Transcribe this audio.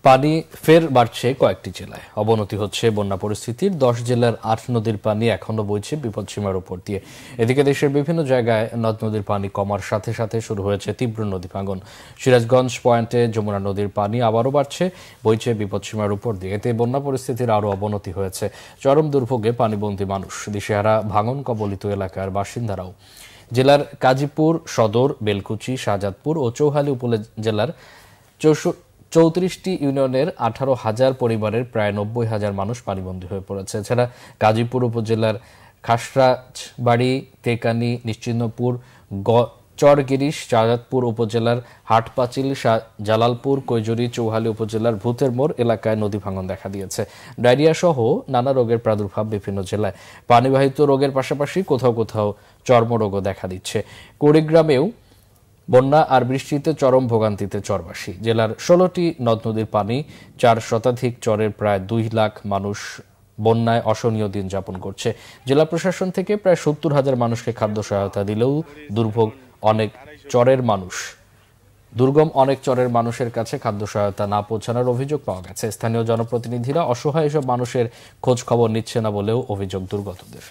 পানি ফের বাড়ছে কয়েকটি জেলায়। অবনতি হচ্ছে বন্যা পরিস্থিতির। 10 জেলার 8 নদীর পানি এখনো বইছে বিপদসীমার উপর দিয়ে। এদিকে দেশের বিভিন্ন জায়গায় নদ নদীর পানি কমার সাথে সাথে শুরু হয়েছে তীব্র নদী ভাঙন। সিরাজগঞ্জ পয়েন্টে যমুনা নদীর পানি আবারও বাড়ছে, বইছে বিপদসীমার উপর দিয়ে। এতে বন্যা পরিস্থিতির আরও অবনতি হয়েছে। চরম দুর্ভোগে পানিবন্দী মানুষ, দিশেহারা ভাঙন কবলিত এলাকার বাসিন্দারাও। জেলার কাজীপুর সদর, বেলকুচি, শাহজাদপুর ও চৌহালি উপজেলার 34টি ইউনিয়নের 18,000 পরিবারের প্রায় 90,000 মানুষ পানিবন্দী হয়ে পড়েছে। এছাড়া গাজীপুর উপজেলার খাসরাজবাড়ি, তেকানি, নিশ্চিন্তপুর, চরগিরিশ, শাহজাদপুর উপজেলার হাটপাচিল, জালালপুর, কৈজুরি, চৌহালি উপজেলার ভূতের মোড় এলাকায় নদী ভাঙন দেখা দিয়েছে। ডায়রিয়া সহ নানা রোগের প্রাদুর্ভাব বিভিন্ন জেলায়। পানিবাহিত রোগের পাশাপাশি কোথাও কোথাও চর্মরোগও দেখা দিচ্ছে। কুড়িগ্রামেও বন্যা আর বৃষ্টিতে চরম ভোগান্তিতে চরবাসী। জেলার 16টি নদ নদীর পানি, 4 শতাধিক চরের প্রায় 2 লাখ মানুষ বন্যায় অসহনীয় দিন যাপন করছে। জেলা প্রশাসন থেকে প্রায় 70,000 মানুষকে খাদ্য সহায়তা দিলেও দুর্ভোগ অনেক চরের মানুষ। দুর্গম অনেক চরের মানুষের কাছে খাদ্য সহায়তা না পৌঁছানোর অভিযোগ পাওয়া গেছে। স্থানীয় জনপ্রতিনিধিরা অসহায় এসব মানুষের খোঁজ খবর নিচ্ছে না বলেও অভিযোগ দুর্গতদের।